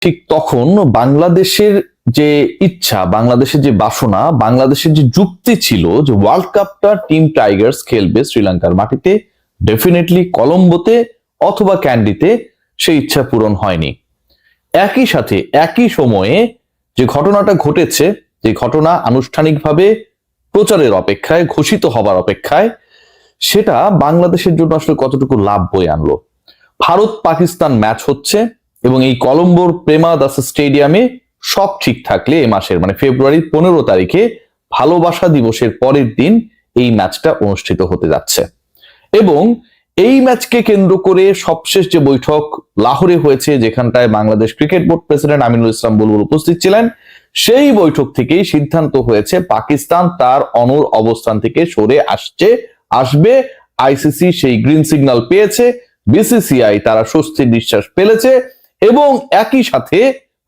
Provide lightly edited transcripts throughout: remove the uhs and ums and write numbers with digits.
ঠিক তখন বাংলাদেশের যে ইচ্ছা, বাংলাদেশের যে বাসনা, বাংলাদেশের যে যুক্তি ছিল যে ওয়ার্ল্ড কাপটা টিম টাইগার্স খেলবে শ্রীলঙ্কার মাটিতে, ডেফিনেটলি কলম্বোতে অথবা ক্যান্ডিতে, সেই ইচ্ছা পূরণ হয়নি। একই সাথে একই সময়ে যে ঘটনাটা ঘটেছে, যে ঘটনা আনুষ্ঠানিকভাবে প্রচারের অপেক্ষায়, ঘোষিত হবার অপেক্ষায়, সেটা বাংলাদেশের জন্য আসলে কতটুকু লাভ বয়ে আনলো। ভারত পাকিস্তান ম্যাচ হচ্ছে এবং এই কলম্বোর প্রেমাদাস স্টেডিয়ামে সব ঠিক থাকলে এ মাসের মানে ফেব্রুয়ারির 15 তারিখে ভালোবাসা দিবসের পরের দিন এই ম্যাচটা অনুষ্ঠিত হতে যাচ্ছে। এবং এই ম্যাচকে কেন্দ্র করে সবশেষ যে বৈঠক লাহোরে হয়েছে, যেখানটায় Bangladesh cricket board president Aminul Islam Bulbul উপস্থিত ছিলেন, সেই বৈঠক থেকেই সিদ্ধান্ত হয়েছে পাকিস্তান তার অনুর অবস্থান থেকে সরে আসবে। আইসিসি সেই গ্রিন সিগন্যাল পেয়েছে, বিসিসিআই তারা স্বস্তির নিঃশ্বাস ফেলেছে এবং একই সাথে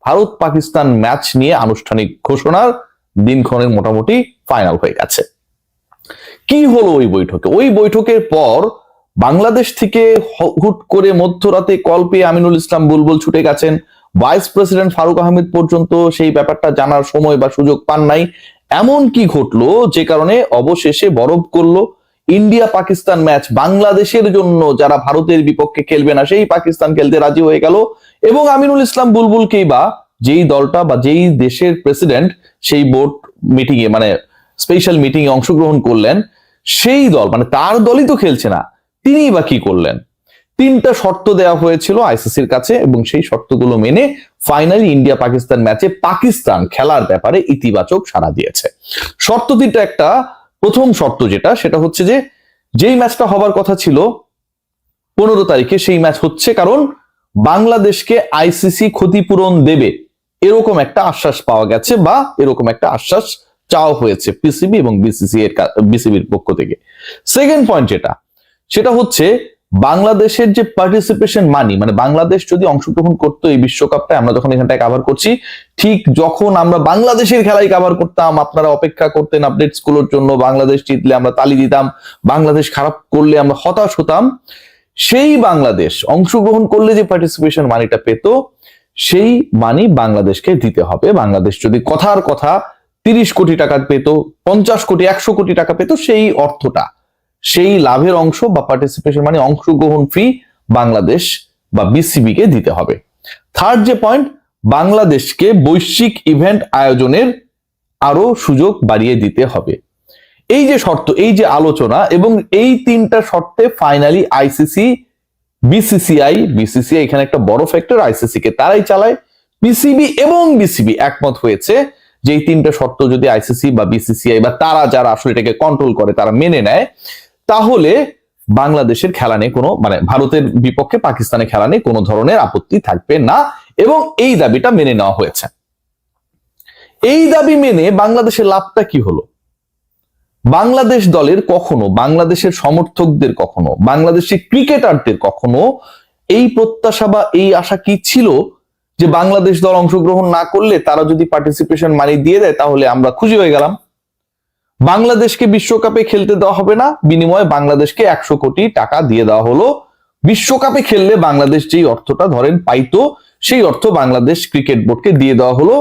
ভারত পাকিস্তান ম্যাচ নিয়ে আনুষ্ঠানিক ঘোষণার দিনক্ষণের মোটামুটি ফাইনাল হয়ে গেছে। কি হলো ওই বৈঠকে? ওই বৈঠকের পর বাংলাদেশ থেকে হুট করে মধ্যরাতে কল পেয়ে আমিনুল ইসলাম বুলবুল ছুটে গেছেন, ভাইস প্রেসিডেন্ট ফারুক আহমেদ পর্যন্ত সেই ব্যাপারটা জানার সময় বা সুযোগ পান নাই। এমন কি ঘটলো যে কারণে অবশেষে বরফ করলো ইন্ডিয়া পাকিস্তান ম্যাচ বাংলাদেশের জন্য, যারা ভারতের বিপক্ষে খেলবে না সেই পাকিস্তান খেলতে রাজি হয়ে গেল। এবং আমিনুল ইসলাম বুলবুলকেই বা যেই দলটা বা যেই দেশের প্রেসিডেন্ট সেই বোর্ড মিটিং এ মানে স্পেশাল মিটিং এ অংশগ্রহণ করলেন, সেই দল মানে তার দলই তো খেলছে না, তিনিই বা কি করলেন? 3টা শর্ত দেওয়া হয়েছিল আইসিসির কাছে এবং সেই শর্তগুলো মেনে ফাইনালি ইন্ডিয়া পাকিস্তান ম্যাচে পাকিস্তান খেলার ব্যাপারে ইতিবাচক সাড়া দিয়েছে। শর্ত 3টা, একটা প্রথম শর্ত সেটা হচ্ছে যে যেই ম্যাচটা হবার কথা ছিল 15 তারিখে সেই ম্যাচ হচ্ছে কারণ বাংলাদেশকে আইসিসি ক্ষতিপূরণ দেবে, এরকম একটা আশ্বাস পাওয়া গেছে বা এরকম একটা আশ্বাস চাওয়া হয়েছে পিসিবি এবং বিসিবির পক্ষ থেকে। সেকেন্ড পয়েন্ট সেটা হচ্ছে বাংলাদেশের যে পার্টিসিপেশন মানি, মানে বাংলাদেশ যদি অংশগ্রহণ করতো এই বিশ্বকাপটা, আমরা যখন এখানটায় কভার করছি, ঠিক যখন আমরা বাংলাদেশের খেলায় কভার করতাম আপনারা অপেক্ষা করতেন আপডেটস গুলোর জন্য, বাংলাদেশ জিতলে আমরা তালি দিতাম, বাংলাদেশ খারাপ করলে আমরা হতাশ হতাম। সেই বাংলাদেশ অংশগ্রহণ করলে যে পার্টিসিপেশন মানিটা পেত, সেই মানি বাংলাদেশকে দিতে হবে। বাংলাদেশ যদি কথার কথা 30 কোটি টাকা পেত, 50 কোটি 100 কোটি টাকা পেত, সেই অর্থটা, সেই লাভের অংশ বা পার্টিসিপেশন মানে অংশগ্রহণ ফি বাংলাদেশ বা বিসিবি কে দিতে হবে। থার্ড যে পয়েন্ট, বাংলাদেশকে বৈশ্বিক ইভেন্ট আয়োজনের আরো সুযোগ বাড়িয়ে দিতে হবে। এই যে শর্ত, এই যে আলোচনা এবং এই 3টা শর্তে ফাইনালি আইসিসি, বিসিসিআই এখানে একটা বড় ফ্যাক্টর, আইসিসি কে তারাই চালায়, পিসিবি এবং বিসিবি একমত হয়েছে যে এই 3টা শর্ত যদি আইসিসি বা বিসিসিআই বা তারা যারা আসলে এটাকে কন্ট্রোল করে তারা মেনে নেয়, তাহলে বাংলাদেশের খেলা নিয়ে কোনো মানে ভারতের বিপক্ষে পাকিস্তানের খেলা নিয়ে কোনো ধরনের আপত্তি থাকবে না এবং এই দাবিটা মেনে নেওয়া হয়েছে। এই দাবি মেনে বাংলাদেশের লাভটা কি হলো? বাংলাদেশ দলের কখনো, বাংলাদেশের সমর্থকদের কখনো, বাংলাদেশি ক্রিকেটারদের কখনো এই প্রত্যাশা বা এই আশা কি ছিল যে বাংলাদেশ দল অংশগ্রহণ না করলে তারা যদি পার্টিসিপেশন মানি দিয়ে দেয় তাহলে আমরা খুশি হয়ে গেলাম, বাংলাদেশকে বিশ্বকাপে খেলতে দেওয়া হবে না, বিনিময়ে বাংলাদেশকে 100 কোটি টাকা দিয়ে দেওয়া হলো, বিশ্বকাপে খেললে বাংলাদেশ যেই অর্থটা ধরেন পাইতো সেই অর্থ বাংলাদেশ ক্রিকেট বোর্ডকে দিয়ে দেওয়া হলো,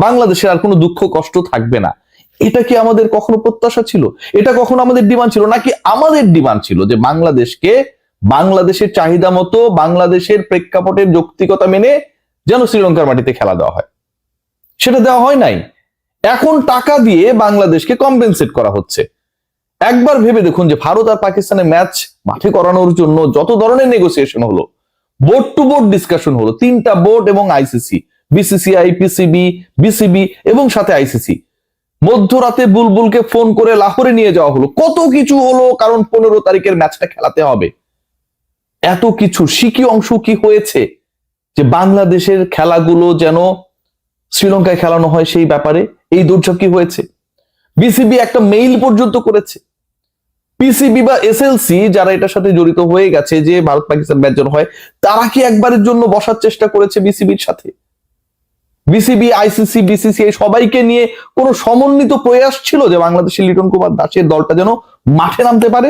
বাংলাদেশের আর কোনো দুঃখ কষ্ট থাকবে না। এটা কি আমাদের কখনো প্রত্যাশা ছিল? এটা কখনো আমাদের ডিমান্ড ছিল? নাকি আমাদের ডিমান্ড ছিল যে বাংলাদেশকে বাংলাদেশের চাহিদা মতো, বাংলাদেশের প্রেক্ষাপটের যৌক্তিকতা মেনে যেন শ্রীলঙ্কার মাটিতে খেলা দেওয়া হয়? সেটা দেওয়া হয় নাই। এখন টাকা দিয়ে বাংলাদেশকে কম্পেনসেট করা হচ্ছে। একবার ভেবে দেখুন যে ভারত আর পাকিস্তানের ম্যাচ মাঠে করানোর জন্য যত ধরনের নেগোসিয়েশন হলো, বোর্ড টু বোর্ড ডিসকাশন হলো, 3টা বোর্ড এবং আইসিসি, বিসিসিআই, পিসিবি, বিসিবি এবং সাথে আইসিসি, মধ্যরাতে বুলবুলকে ফোন করে লাহোরে নিয়ে যাওয়া হলো, কত কিছু হলো, কারণ 15 তারিখের ম্যাচটা খেলাতে হবে। এত কিছু শিকি অংশ কি হয়েছে যে বাংলাদেশের খেলাগুলো যেন শ্রীলঙ্কায় খেলানো হয়, সেই ব্যাপারে এই দুর্যোগ কি হয়েছে? বিসিবি একটা মেইল পর্যন্ত করেছে। পিসিবি বা এসএলসি যারা এটার সাথে জড়িত হয়ে গেছে যে ভারত পাকিস্তান ম্যাচ যেন হয়, তারা কি একবারের জন্য বসার চেষ্টা করেছে বিসিবির সাথে? বিসিবি, আইসিসি, বিসিসিআই সবাইকে নিয়ে কোন সমন্বিত প্রয়াস ছিল যে বাংলাদেশের লিটন কুমার দাসের দলটা যেন মাঠে নামতে পারে?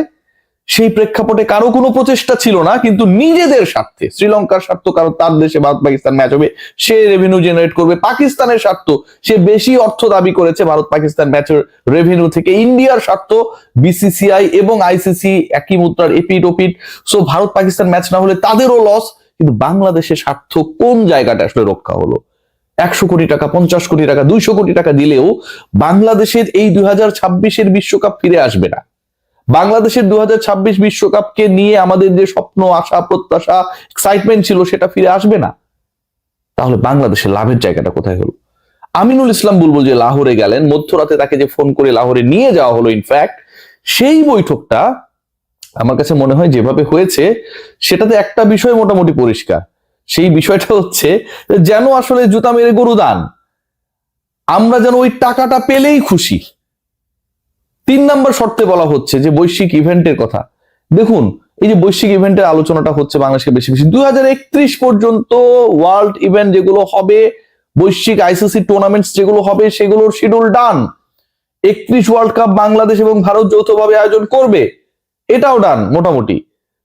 সেই প্রেক্ষাপটে কারো কোনো প্রচেষ্টা ছিল না, কিন্তু নিজেদের স্বার্থে, শ্রীলঙ্কার স্বার্থ, কারণ তার দেশে ভারত পাকিস্তান ম্যাচ হবে, সে রেভিনিউ জেনারেট করবে। পাকিস্তানের স্বার্থ, সে বেশি অর্থ দাবি করেছে ভারত পাকিস্তান ম্যাচের রেভিনিউ থেকে। ইন্ডিয়ার স্বার্থ, বিসিসিআই এবং আইসিসি একই মুদ্রার এপিট ওপিট। সো ভারত পাকিস্তান ম্যাচ না হলে তাদেরও লস। কিন্তু বাংলাদেশের স্বার্থ কোন জায়গাটা আসলে রক্ষা হলো? 100 কোটি টাকা, 50 কোটি টাকা, 200 কোটি টাকা দিলেও বাংলাদেশের এই 2026-এর বিশ্বকাপ ফিরে আসবে না। বাংলাদেশের 2026 বিশ্বকাপকে নিয়ে আমাদের যে স্বপ্ন, আশা, প্রত্যাশা, এক্সাইটমেন্ট ছিল, সেটা ফিরে আসবে না। তাহলে বাংলাদেশের লাভের জায়গাটা কোথায় হলো? আমিনুল ইসলাম বুলবুল যে লাহোরে গেলেন, মধ্যরাতে তাকে যে ফোন করে লাহোরে নিয়ে যাওয়া হলো, ইনফ্যাক্ট সেই বৈঠকটা আমার কাছে মনে হয় যেভাবে হয়েছে, সেটাতে একটা বিষয় মোটামুটি পরিষ্কার। সেই বিষয়টা হচ্ছে যেন আসলে জুতা মেরে গরু দান, আমরা যেন ওই টাকাটা পেলেই খুশি। 3 নম্বর শর্তে বলা হচ্ছে যে বৈশ্বিক ইভেন্টের কথা। দেখুন, এই যে বৈশ্বিক ইভেন্টের আলোচনাটা হচ্ছে বাংলাদেশকে বেশি বেশি, 2031 পর্যন্ত ওয়ার্ল্ড ইভেন্ট যেগুলো হবে, বৈশ্বিক আইসিসি টুর্নামেন্টস যেগুলো হবে, সেগুলোর শিডিউল ডান। 31 ওয়ার্ল্ড কাপ বাংলাদেশ এবং ভারত যৌথভাবে আয়োজন করবে, এটাও ডান মোটামুটি।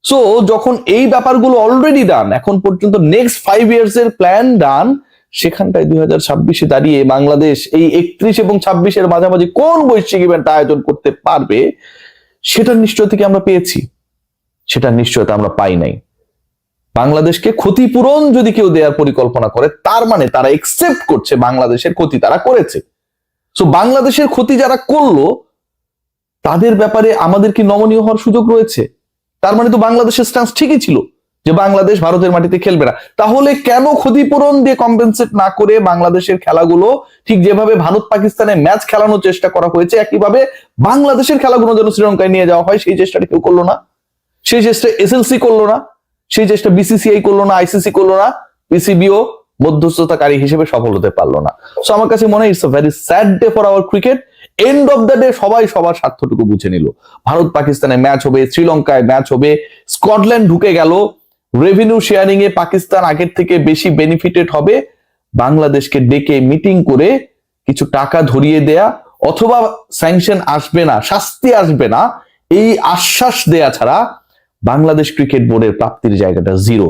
সো যখন এই ব্যাপারগুলো অলরেডি ডান, এখন পর্যন্ত নেক্সট 5 ইয়ার্স এর প্ল্যান ডান, সেখানটায় 2026-এ দাঁড়িয়ে বাংলাদেশ এই 31 এবং 26-এর মাঝামাঝি কোন বৈশ্বিক ইভেন্ট আয়োজন করতে পারবে, সেটার নিশ্চয়তা কি আমরা পেয়েছি? সেটার নিশ্চয়তা আমরা পাই নাই। বাংলাদেশকে ক্ষতিপূরণ যদি কেউ দেওয়ার পরিকল্পনা করে, তার মানে তারা একসেপ্ট করছে বাংলাদেশের ক্ষতি তারা করেছে। সো বাংলাদেশের ক্ষতি যারা করলো, তাদের ব্যাপারে আমাদের কি নমনীয় হওয়ার সুযোগ রয়েছে? তার মানে তো বাংলাদেশের স্ট্যান্স ঠিকই ছিল যে বাংলাদেশ ভারতের মাটিতে খেলবে না। তাহলে কেন ক্ষতিপূরণ দিয়ে কম্পেনসেট না করে বাংলাদেশের খেলাগুলো ঠিক যেভাবে ভারত পাকিস্তানে ম্যাচ খেলানোর চেষ্টা করা হয়েছে, একইভাবে বাংলাদেশের খেলাগুলো যেন শ্রীলঙ্কায় নিয়ে যাওয়া হয়, সেই চেষ্টাটা কেউ করলো না। সেই চেষ্টা এসএলসি করলো না, সেই চেষ্টা বিসিসিআই করলো না, আইসিসি করলো না, পিসিবিও মধ্যস্থতাকারী হিসেবে সফল হতে পারলো না। সো আমার কাছে মনে হয় it's a very sad day for our cricket. End of the day সবাই সবার স্বার্থটুকু বুঝে নিল। ভারত পাকিস্তানে ম্যাচ হবে, শ্রীলঙ্কায় ম্যাচ হবে, স্কটল্যান্ড ঢুকে গেল, রেভিনিউ শেয়ারিং এ পাকিস্তান আগের থেকে বেশি বেনিফিটেড হবে। বাংলাদেশকে ডেকে মিটিং করে কিছু টাকা ধরিয়ে দেয়া, অথবা স্যাংশন আসবে না, শাস্তি আসবে না, এই আশ্বাস দেয়া ছাড়া বাংলাদেশ ক্রিকেট বোর্ডের প্রাপ্তির জায়গাটা জিরো।